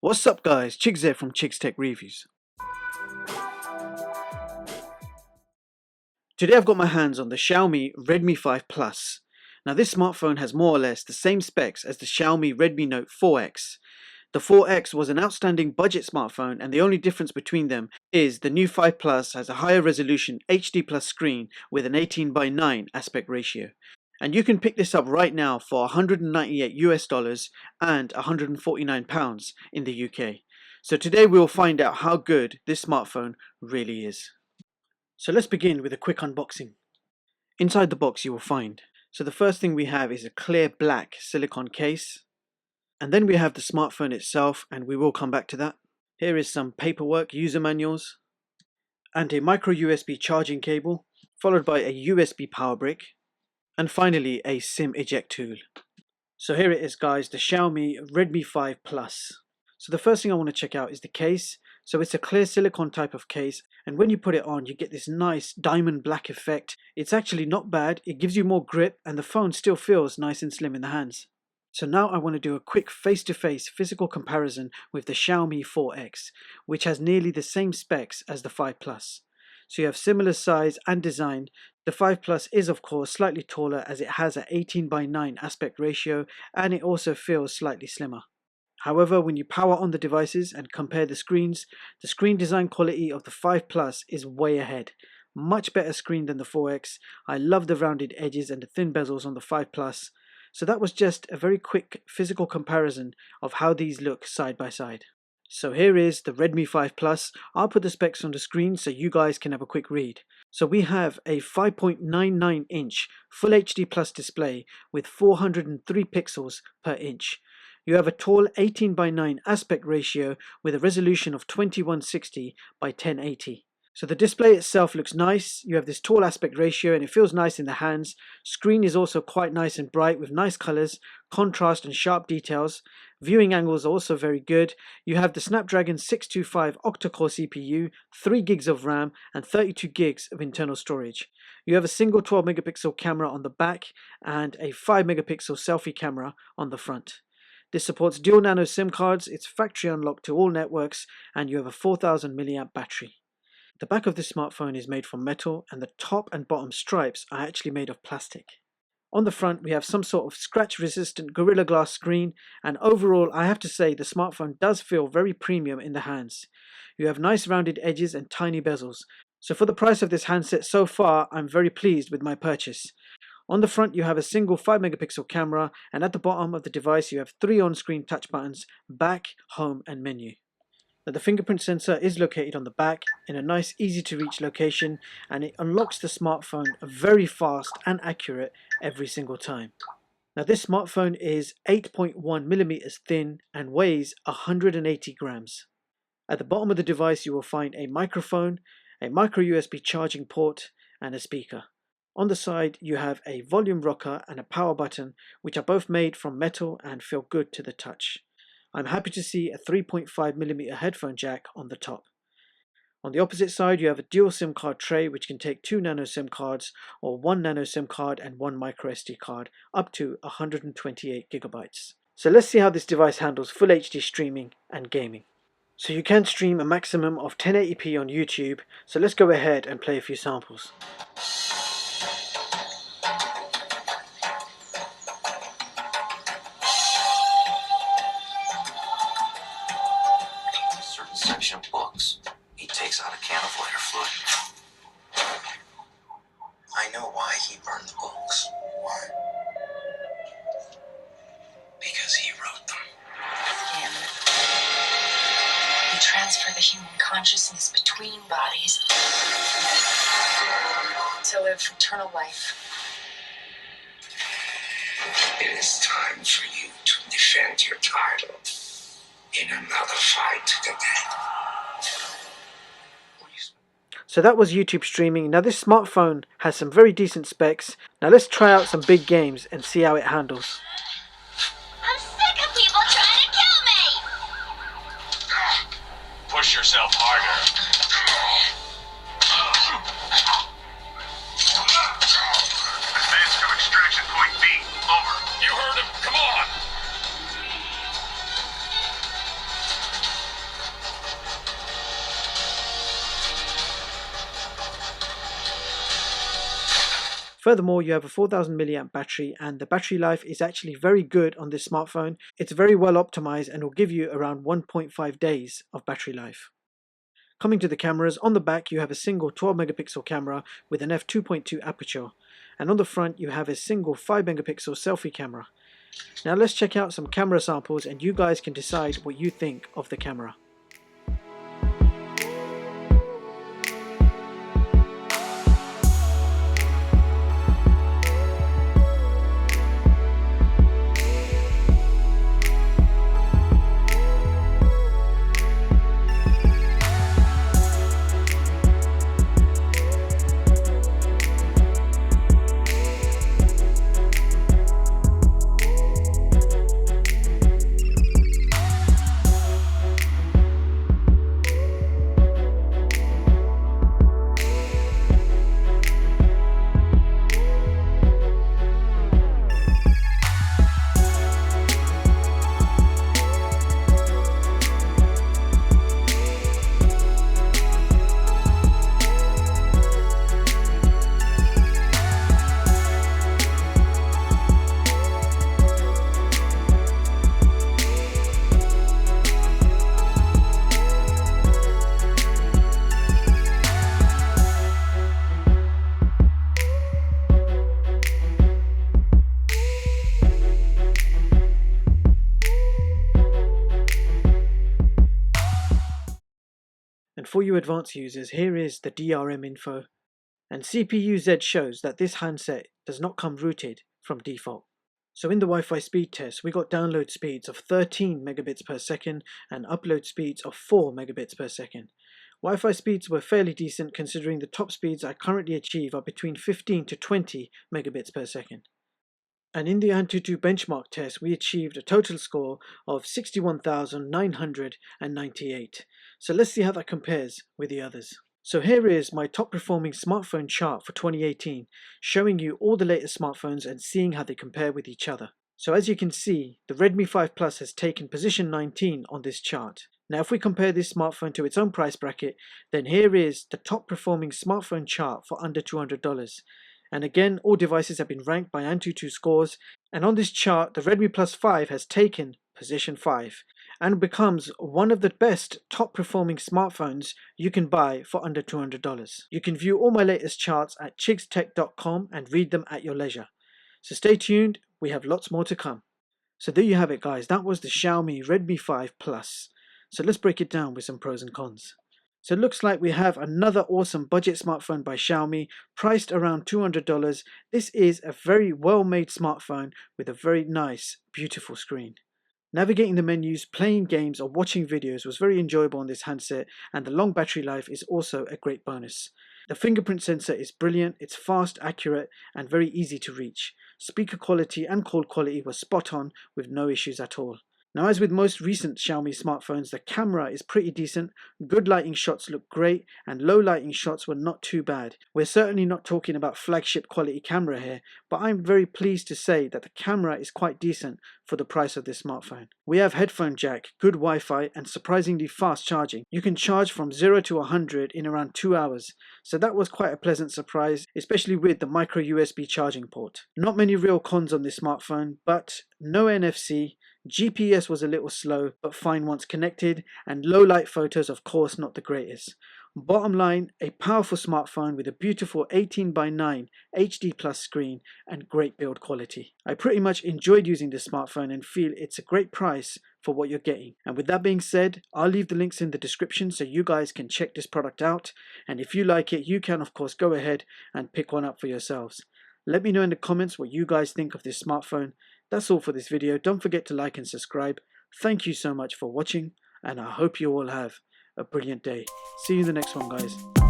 What's up guys, Chigs here from Chigs Tech Reviews. Today I've got my hands on the Xiaomi Redmi 5 Plus. Now this smartphone has more or less the same specs as the Xiaomi Redmi Note 4X. The 4X was an outstanding budget smartphone, and the only difference between them is the new 5 Plus has a higher resolution HD Plus screen with an 18:9 aspect ratio. And you can pick this up right now for $198 and £149 in the UK. So today we will find out how good this smartphone really is. So let's begin with a quick unboxing. Inside the box you will find, so the first thing we have is a clear black silicone case. And then we have the smartphone itself, and we will come back to that. Here is some paperwork, user manuals, and a micro USB charging cable, followed by a USB power brick, and finally a SIM eject tool. So here it is guys, the Xiaomi Redmi 5 Plus. So the first thing I want to check out is the case. So it's a clear silicone type of case, and when you put it on you get this nice diamond black effect. It's actually not bad, it gives you more grip, and the phone still feels nice and slim in the hands. So now I want to do a quick face-to-face physical comparison with the Xiaomi 4X, which has nearly the same specs as the 5 Plus. So you have similar size and design. The 5 Plus is of course slightly taller as it has an 18:9 aspect ratio, and it also feels slightly slimmer. However, when you power on the devices and compare the screens, the screen design quality of the 5 Plus is way ahead. Much better screen than the 4X. I love the rounded edges and the thin bezels on the 5 Plus. So that was just a very quick physical comparison of how these look side by side. So here is the Redmi 5 Plus. I'll put the specs on the screen so you guys can have a quick read. So we have a 5.99 inch Full HD Plus display with 403 pixels per inch. You have a tall 18:9 aspect ratio with a resolution of 2160 by 1080. So the display itself looks nice. You have this tall aspect ratio and it feels nice in the hands. Screen is also quite nice and bright with nice colors, contrast and sharp details. Viewing angles are also very good. You have the Snapdragon 625 octa-core CPU, 3 gigs of RAM and 32 gigs of internal storage. You have a single 12 megapixel camera on the back and a 5 megapixel selfie camera on the front. This supports dual nano SIM cards, it's factory unlocked to all networks, and you have a 4000 mAh battery. The back of this smartphone is made from metal, and the top and bottom stripes are actually made of plastic. On the front we have some sort of scratch resistant Gorilla Glass screen, and overall I have to say the smartphone does feel very premium in the hands. You have nice rounded edges and tiny bezels. So for the price of this handset so far, I'm very pleased with my purchase. On the front you have a single 5 megapixel camera, and at the bottom of the device you have 3 on-screen touch buttons: back, home and menu. Now the fingerprint sensor is located on the back in a nice easy to reach location, and it unlocks the smartphone very fast and accurate every single time. Now this smartphone is 8.1 millimeters thin and weighs 180 grams. At the bottom of the device you will find a microphone, a micro USB charging port and a speaker. On the side you have a volume rocker and a power button, which are both made from metal and feel good to the touch. I'm happy to see a 3.5mm headphone jack on the top. On the opposite side you have a dual SIM card tray which can take 2 nano SIM cards or 1 nano SIM card and 1 microSD card up to 128GB. So let's see how this device handles Full HD streaming and gaming. So you can stream a maximum of 1080p on YouTube, so let's go ahead and play a few samples. Section of books. He takes out a can of lighter fluid. I know why he burned the books. Why? Because he wrote them. Him. He transferred the human consciousness between bodies to live eternal life. It is time for you to defend your title in another fight to the death. So that was YouTube streaming. Now this smartphone has some very decent specs. Now let's try out some big games and see how it handles. I'm sick of people trying to kill me! Push yourself harder. Advance to extraction point B. Over. You heard him. Come on. Furthermore, you have a 4000 mAh battery, and the battery life is actually very good on this smartphone. It's very well optimized and will give you around 1.5 days of battery life. Coming to the cameras, on the back you have a single 12 megapixel camera with an f2.2 aperture, and on the front you have a single 5 megapixel selfie camera. Now let's check out some camera samples and you guys can decide what you think of the camera. And for you advanced users, here is the DRM info. And CPU-Z shows that this handset does not come rooted from default. So in the Wi-Fi speed test, we got download speeds of 13 megabits per second and upload speeds of 4 megabits per second. Wi-Fi speeds were fairly decent considering the top speeds I currently achieve are between 15 to 20 megabits per second. And in the Antutu benchmark test, we achieved a total score of 61,998. So let's see how that compares with the others. So here is my top performing smartphone chart for 2018, showing you all the latest smartphones and seeing how they compare with each other. So as you can see, the Redmi 5 Plus has taken position 19 on this chart. Now if we compare this smartphone to its own price bracket, then here is the top performing smartphone chart for under $200. And again, all devices have been ranked by Antutu scores, and on this chart the Redmi Plus 5 has taken position 5 and becomes one of the best top performing smartphones you can buy for under $200. You can view all my latest charts at chigstech.com and read them at your leisure. So stay tuned, we have lots more to come. So there you have it guys, that was the Xiaomi Redmi 5 Plus. So let's break it down with some pros and cons. So it looks like we have another awesome budget smartphone by Xiaomi, priced around $200. This is a very well made smartphone with a very nice, beautiful screen. Navigating the menus, playing games or watching videos was very enjoyable on this handset, and the long battery life is also a great bonus. The fingerprint sensor is brilliant, it's fast, accurate and very easy to reach. Speaker quality and call quality was spot on with no issues at all. Now as with most recent Xiaomi smartphones, the camera is pretty decent, good lighting shots look great and low lighting shots were not too bad. We're certainly not talking about flagship quality camera here, but I'm very pleased to say that the camera is quite decent for the price of this smartphone. We have headphone jack, good Wi-Fi and surprisingly fast charging. You can charge from 0 to 100 in around 2 hours, so that was quite a pleasant surprise, especially with the micro USB charging port. Not many real cons on this smartphone, but no NFC, GPS was a little slow but fine once connected, and low light photos of course not the greatest. Bottom line, a powerful smartphone with a beautiful 18:9 HD plus screen and great build quality. I pretty much enjoyed using this smartphone and feel it's a great price for what you're getting. And with that being said, I'll leave the links in the description so you guys can check this product out, and if you like it you can of course go ahead and pick one up for yourselves. Let me know in the comments what you guys think of this smartphone. That's all for this video. Don't forget to like and subscribe. Thank you so much for watching and I hope you all have a brilliant day. See you in the next one guys.